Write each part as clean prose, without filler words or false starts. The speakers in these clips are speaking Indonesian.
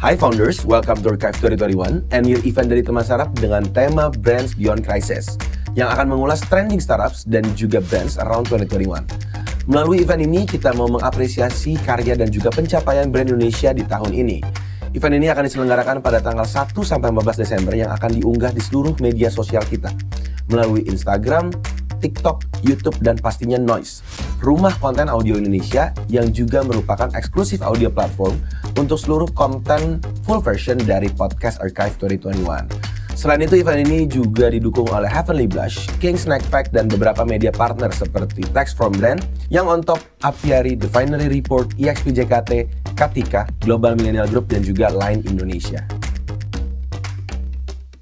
Hi founders, welcome to Archive 2021, annual event dari teman startup dengan tema Brands Beyond Crisis yang akan mengulas trending startups dan juga brands around 2021. Melalui event ini, kita mau mengapresiasi karya dan juga pencapaian brand Indonesia di tahun ini. Event ini akan diselenggarakan pada tanggal 1 sampai 14 Desember yang akan diunggah di seluruh media sosial kita melalui Instagram, TikTok, YouTube, dan pastinya Noise, rumah konten audio Indonesia yang juga merupakan eksklusif audio platform untuk seluruh konten full version dari podcast Archive 2021. Selain itu, event ini juga didukung oleh Heavenly Blush, King Snack Pack, dan beberapa media partner seperti Text from Brand, yang on top, Apiari, The Finery Report, EXP JKT, Katika, Global Millennial Group, dan juga Line Indonesia.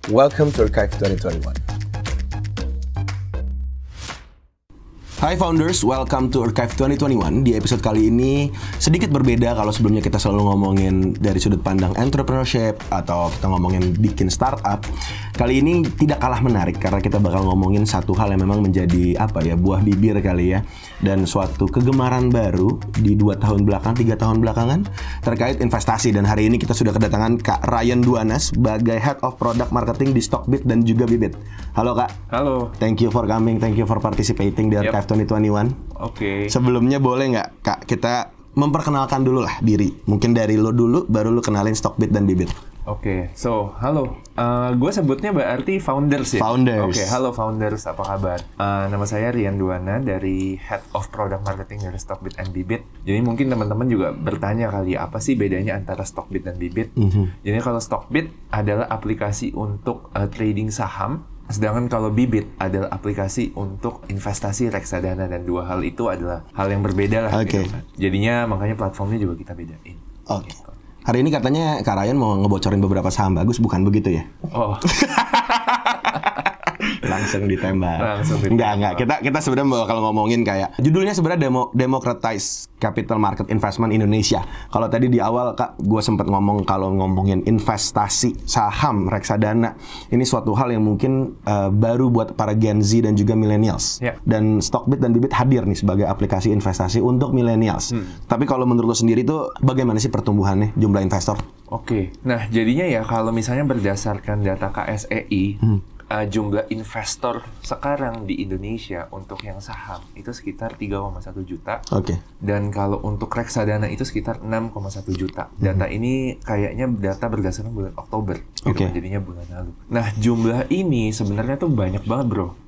Welcome to Archive 2021. Hi founders, welcome to Archive 2021. Di episode kali ini sedikit berbeda kalau sebelumnya kita selalu ngomongin dari sudut pandang entrepreneurship atau kita ngomongin bikin startup. Kali ini tidak kalah menarik karena kita bakal ngomongin satu hal yang memang menjadi buah bibir kali ya, dan suatu kegemaran baru di 2 tahun belakang, 3 tahun belakangan terkait investasi. Dan hari ini kita sudah kedatangan Kak Ryan Duana sebagai Head of Product Marketing di Stockbit dan juga Bibit. Halo Kak. Halo. Thank you for coming, thank you for participating di Archive 2021. Oke. Sebelumnya boleh nggak Kak kita memperkenalkan dulu lah diri. Mungkin dari lo dulu, baru lo kenalin Stockbit dan Bibit. Oke. So, halo. Gue sebutnya berarti founders ya? Founders. Oke, halo founders. Apa kabar? Nama saya Ryan Duana dari Head of Product Marketing dari Stockbit and Bibit. Jadi mungkin teman-teman juga bertanya kali, apa sih bedanya antara Stockbit dan Bibit? Jadi kalau Stockbit adalah aplikasi untuk trading saham. Sedangkan kalau Bibit adalah aplikasi untuk investasi reksadana, dan dua hal itu adalah hal yang berbeda lah. Oke. Gitu kan. Jadinya makanya platformnya juga kita bedain. Oke. Gitu. Hari ini katanya Kak Ryan mau ngebocorin beberapa saham bagus, bukan begitu ya? Oh. Langsung ditembak. Langsung ditembak. Enggak. Kita sebenarnya bakal ngomongin kayak judulnya sebenarnya Democratize Capital Market Investment Indonesia. Kalau tadi di awal Kak, gue sempat ngomong kalau ngomongin investasi saham reksadana, ini suatu hal yang mungkin baru buat para Gen Z dan juga millennials. Yeah. Dan Stockbit dan Bibit hadir nih sebagai aplikasi investasi untuk millennials. Tapi kalau menurut lo sendiri tuh bagaimana sih pertumbuhannya jumlah investor? Oke. Nah, jadinya ya kalau misalnya berdasarkan data KSEI, jumlah investor sekarang di Indonesia untuk yang saham itu sekitar 3,1 juta. Oke. Dan kalau untuk reksadana itu sekitar 6,1 juta. Data ini kayaknya data berdasarkan bulan Oktober. Gitu kan, jadinya bulan lalu. Nah, jumlah ini sebenarnya tuh banyak banget, bro.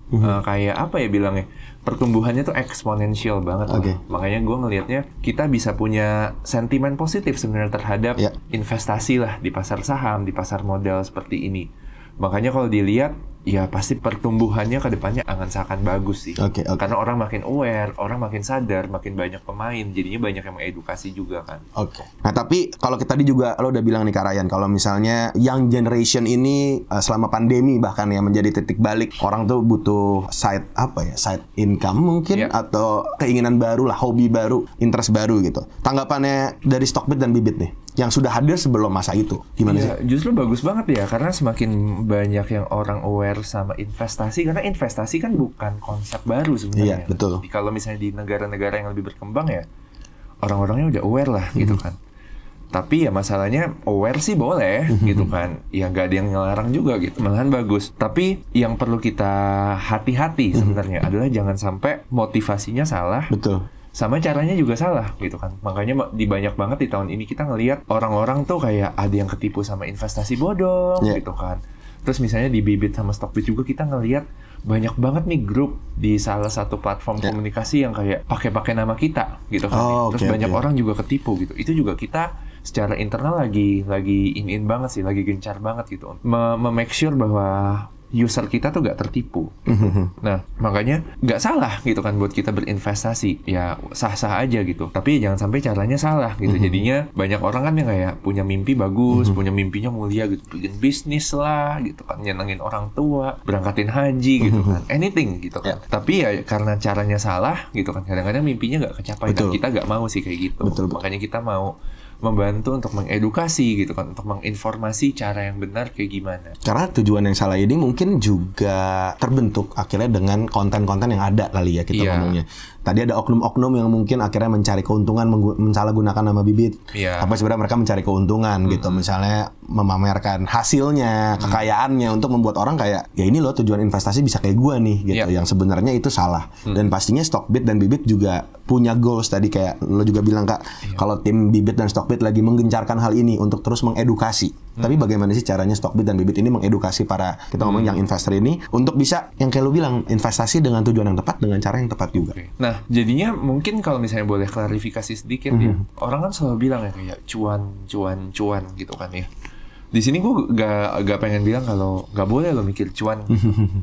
Kayak apa ya bilangnya? Pertumbuhannya tuh eksponensial banget. Makanya gue ngelihatnya kita bisa punya sentimen positif sebenarnya terhadap investasi lah di pasar saham, di pasar modal seperti ini. Makanya kalau dilihat, ya pasti pertumbuhannya ke depannya akan bagus sih. Karena orang makin aware, orang makin sadar, makin banyak pemain, jadinya banyak yang mengedukasi juga kan. Nah tapi kalau tadi juga lo udah bilang nih Kak Ryan, kalau misalnya young generation ini selama pandemi bahkan ya menjadi titik balik, orang tuh butuh side income mungkin, atau keinginan baru lah, hobi baru, interest baru gitu. Tanggapannya dari Stockbit dan Bibit nih yang sudah hadir sebelum masa itu gimana sih? Justru bagus banget ya, karena semakin banyak yang orang aware sama investasi, karena investasi kan bukan konsep baru sebenarnya. Iya, betul. Kalau misalnya di negara-negara yang lebih berkembang ya orang-orangnya udah aware lah gitu kan. Tapi ya masalahnya aware sih boleh gitu kan, ya nggak ada yang ngelarang juga gitu, malahan bagus. Tapi yang perlu kita hati-hati sebenarnya adalah jangan sampai motivasinya salah. Betul. Sama caranya juga salah gitu kan. Makanya banyak banget di tahun ini kita ngelihat orang-orang tuh kayak ada yang ketipu sama investasi bodong gitu kan. Terus misalnya di Bibit sama Stockbit juga kita ngelihat banyak banget nih grup di salah satu platform komunikasi yang kayak pakai nama kita gitu kan. Terus banyak orang juga ketipu gitu. Itu juga kita secara internal lagi in banget sih, lagi gencar banget gitu. Make sure bahwa user kita tuh gak tertipu. Nah, makanya gak salah gitu kan buat kita berinvestasi. Ya sah-sah aja gitu. Tapi jangan sampai caranya salah gitu. Jadinya banyak orang kan yang kayak punya mimpi bagus, punya mimpinya mulia gitu. Bikin bisnis lah gitu kan. Nyenengin orang tua, berangkatin haji gitu kan. Anything gitu kan. Tapi ya karena caranya salah gitu kan. Kadang-kadang mimpinya gak kecapai. Dan kita gak mau sih kayak gitu. Makanya kita mau membantu untuk mengedukasi gitu kan, untuk menginformasi cara yang benar kayak gimana. Karena tujuan yang salah ini mungkin juga terbentuk akhirnya dengan konten-konten yang ada kali ya kita ngomongnya. tadi ada oknum-oknum yang mungkin akhirnya mencari keuntungan mensalahgunakan nama Bibit. Tapi sebenarnya mereka mencari keuntungan gitu, misalnya memamerkan hasilnya, kekayaannya untuk membuat orang kayak ya ini loh tujuan investasi bisa kayak gua nih gitu. Yang sebenarnya itu salah. Dan pastinya Stockbit dan Bibit juga punya goals tadi kayak lo juga bilang Kak, kalau tim Bibit dan Stockbit lagi menggencarkan hal ini untuk terus mengedukasi. Tapi bagaimana sih caranya Stockbit dan Bibit ini mengedukasi para kita ngomong yang investor ini untuk bisa yang kayak lo bilang investasi dengan tujuan yang tepat dengan cara yang tepat juga. Nah, jadinya mungkin kalau misalnya boleh klarifikasi sedikit ya, orang kan selalu bilang ya kayak cuan gitu kan ya. Di sini gue gak pengen bilang kalau gak boleh lo mikir cuan.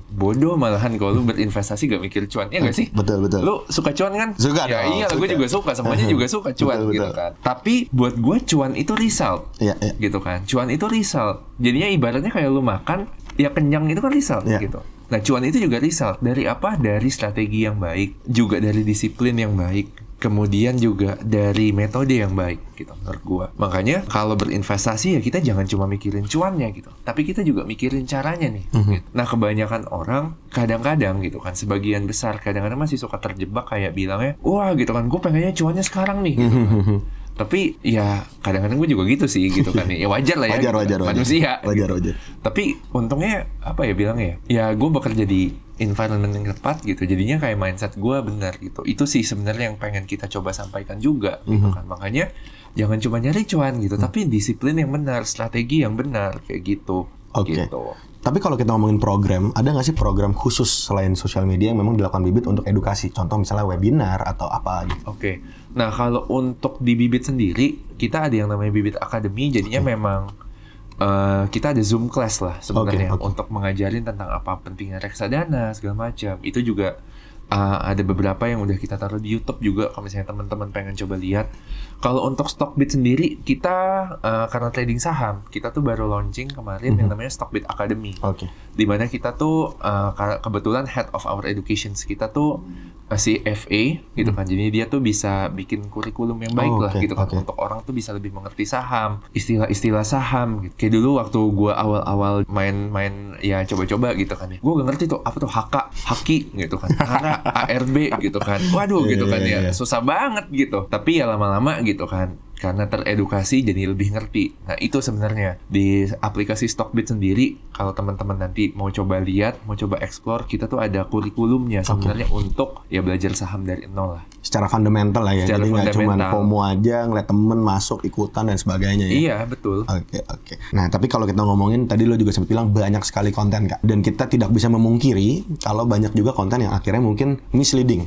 Bodoh malahan kalau lo berinvestasi gak mikir cuan. Ya gak sih? Betul. Lo suka cuan kan? Suka ya, dong. Iya, gue juga suka. Semuanya juga suka cuan gitu kan. Tapi buat gue cuan itu result. Gitu kan. Cuan itu result. Jadinya ibaratnya kayak lo makan, ya kenyang itu kan result gitu. Nah, cuan itu juga result. Dari apa? Dari strategi yang baik. Juga dari disiplin yang baik. Kemudian juga dari metode yang baik gitu menurut gua. Makanya kalau berinvestasi ya kita jangan cuma mikirin cuannya gitu, tapi kita juga mikirin caranya nih. Gitu. Nah, kebanyakan orang kadang-kadang gitu kan, sebagian besar kadang-kadang masih suka terjebak kayak bilangnya, wah gitu kan, gue pengennya cuannya sekarang nih gitu kan. Tapi ya kadang-kadang gue juga gitu sih gitu kan ya, wajar lah ya, wajar, manusia wajar. Tapi untungnya apa ya bilangnya ya gue bekerja di environment yang tepat gitu, jadinya kayak mindset gue benar gitu. Itu sih sebenarnya yang pengen kita coba sampaikan juga gitu kan. Makanya jangan cuma nyari cuan gitu, tapi disiplin yang benar, strategi yang benar kayak gitu. Gitu. Tapi kalau kita ngomongin program, ada nggak sih program khusus selain sosial media yang memang dilakukan Bibit untuk edukasi? Contoh misalnya webinar atau apa gitu. Nah kalau untuk di Bibit sendiri, kita ada yang namanya Bibit Academy. Jadinya memang kita ada Zoom class lah sebenarnya untuk mengajarin tentang apa pentingnya reksadana segala macam. Itu juga ada beberapa yang udah kita taruh di YouTube juga kalau misalnya teman-teman pengen coba lihat. Kalau untuk Stockbit sendiri, kita karena trading saham, kita tuh baru launching kemarin yang namanya Stockbit Academy. Dimana kita tuh kebetulan head of our education kita tuh si FA gitu kan. Jadi dia tuh bisa bikin kurikulum yang baik lah gitu kan untuk orang tuh bisa lebih mengerti saham, istilah-istilah saham gitu. Kayak dulu waktu gue awal-awal main ya coba-coba gitu kan ya. Gue gak ngerti tuh apa tuh haki gitu kan. Hara, ARB gitu kan. Waduh gitu kan ya. Susah banget gitu. Tapi ya lama-lama gitu kan, karena teredukasi jadi lebih ngerti. Nah itu sebenarnya di aplikasi Stockbit sendiri, kalau teman-teman nanti mau coba lihat, mau coba explore, kita tuh ada kurikulumnya sebenarnya untuk ya belajar saham dari nol lah. Secara fundamental lah ya, secara jadi nggak cuma FOMO aja, ngeliat temen masuk, ikutan dan sebagainya ya. Iya betul. Oke. Nah tapi kalau kita ngomongin, tadi lo juga sempat bilang banyak sekali konten Kak. Dan kita tidak bisa memungkiri kalau banyak juga konten yang akhirnya mungkin misleading.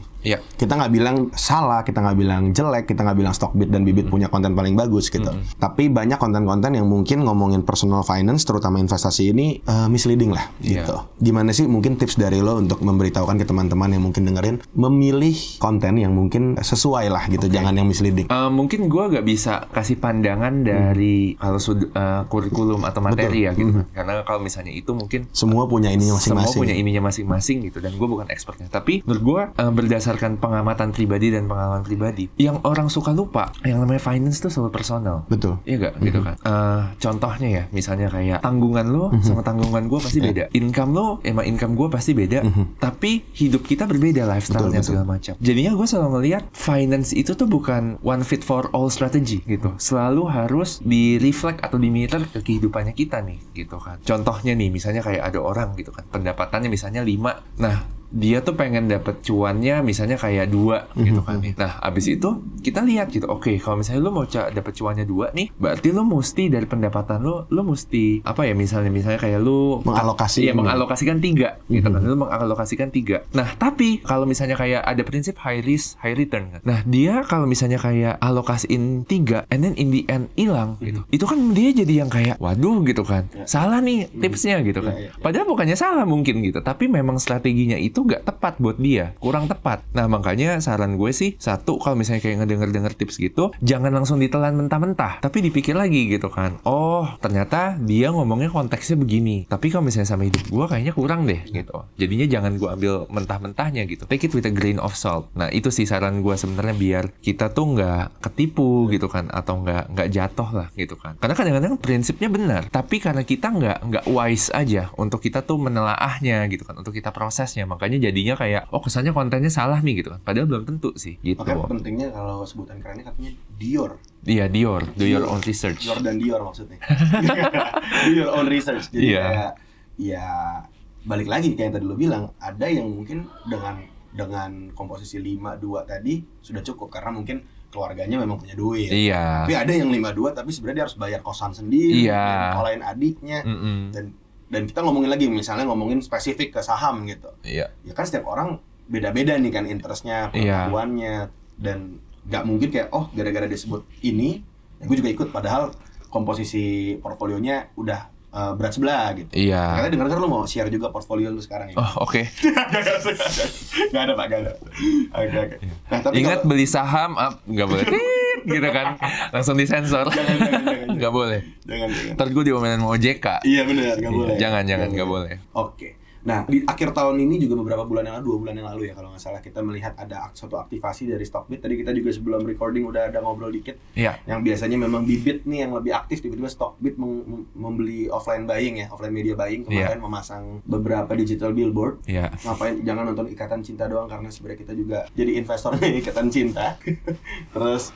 Kita nggak bilang salah, kita nggak bilang jelek, kita nggak bilang Stockbit dan Bibit punya konten paling bagus gitu. Tapi banyak konten-konten yang mungkin ngomongin personal finance, terutama investasi ini misleading lah gitu. Gimana sih mungkin tips dari lo untuk memberitahukan ke teman-teman yang mungkin dengerin, memilih konten yang mungkin sesuai lah gitu, jangan yang misleading. Mungkin gue gak bisa kasih pandangan dari kalau kurikulum atau materi ya gitu. Karena kalau misalnya itu mungkin semua punya ininya masing-masing. Semua punya ininya masing-masing gitu, dan gue bukan expertnya. Tapi menurut gue berdasarkan pengamatan pribadi dan pengalaman pribadi, yang orang suka lupa, yang namanya finance tuh selalu personal. Betul. Iya gak? Gitu kan. Contohnya ya, misalnya kayak tanggungan lo sama tanggungan gue pasti beda. Income lo sama income gue pasti beda. Tapi hidup kita berbeda, lifestyle-nya segala macam. Jadinya gue selalu ngelihat finance itu tuh bukan one fit for all strategy gitu. Selalu harus di-reflect atau di-mirror ke kehidupannya kita nih gitu kan. Contohnya nih, misalnya kayak ada orang gitu kan, pendapatannya misalnya 5. Nah, dia tuh pengen dapet cuannya misalnya kayak 2 gitu kan. Nah, abis itu kita lihat gitu, oke, kalau misalnya lu mau dapet cuannya 2 nih, berarti lu mesti dari pendapatan lu mesti apa ya, misalnya kayak lu mengalokasikan 3 gitu kan. Lu mengalokasikan 3. Nah, tapi kalau misalnya kayak ada prinsip high risk high return kan. Nah, dia kalau misalnya kayak alokasiin 3 and then in the end hilang gitu. Itu kan dia jadi yang kayak waduh gitu kan. Salah nih tipsnya gitu kan. Padahal bukannya salah mungkin gitu, tapi memang strateginya itu gak tepat buat dia, kurang tepat. Nah makanya saran gue sih, satu, kalau misalnya kayak ngedenger tips gitu, jangan langsung ditelan mentah-mentah, tapi dipikir lagi gitu kan. Oh ternyata dia ngomongnya konteksnya begini, tapi kalau misalnya sama hidup gue kayaknya kurang deh gitu. Jadinya jangan gue ambil mentah-mentahnya gitu, take it with a grain of salt. Nah itu sih saran gue sebenarnya, biar kita tuh nggak ketipu gitu kan, atau nggak jatuh lah gitu kan. Karena kadang-kadang prinsipnya benar, tapi karena kita nggak wise aja untuk kita tuh menelaahnya gitu kan, untuk kita prosesnya. Makanya makanya jadinya kayak kesannya kontennya salah nih gitu kan, padahal belum tentu sih gitu. Makanya pentingnya kalau sebutan kerennya katanya Dior. Iya, Dior, do your own research. Dior dan Dior maksudnya. Do your own research. Jadi kayak ya balik lagi kayak yang tadi lo bilang, ada yang mungkin dengan komposisi 5-2 tadi sudah cukup karena mungkin keluarganya memang punya duit. Iya. Tapi ada yang 5-2 tapi sebenarnya dia harus bayar kosan sendiri, nyekolahin adiknya. Dan kita ngomongin lagi, misalnya ngomongin spesifik ke saham gitu. Iya. Ya kan setiap orang beda-beda nih kan interestnya, pengetahuannya, dan nggak mungkin kayak gara-gara disebut ini, ya gue juga ikut. Padahal komposisi portfolionya udah berat sebelah gitu. Iya. Karena dengar lu mau share juga portfolio lu sekarang ya. Oke. Gak ada Pak, gak ada. Oke. Nah, tapi ingat beli saham nggak boleh gitu kan, langsung disensor. Jangan. Nggak boleh. Jangan. Ntar gue diomelin sama OJK. Iya benar, nggak boleh. Jangan, nggak boleh. Oke. Nah, di akhir tahun ini juga beberapa bulan yang lalu, 2 bulan yang lalu ya kalau nggak salah, kita melihat ada suatu aktivasi dari Stockbit. Tadi kita juga sebelum recording udah ada ngobrol dikit. Iya. Yang biasanya memang Bibit nih yang lebih aktif, tiba-tiba Stockbit membeli offline buying ya, offline media buying. Kemarin memasang beberapa digital billboard. Iya. Ngapain, jangan nonton Ikatan Cinta doang, karena sebenarnya kita juga jadi investornya Ikatan Cinta. Terus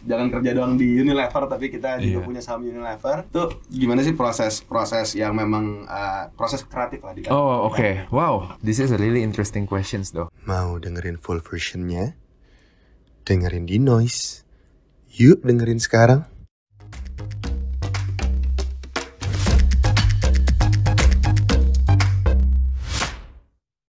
jangan kerja doang di Unilever, tapi kita juga punya saham Unilever. Tuh gimana sih proses yang memang proses kreatif lah di kantor? Oke. Wow, this is a really interesting questions though. Mau dengerin full versionnya? Dengerin di Noise. Yuk dengerin sekarang.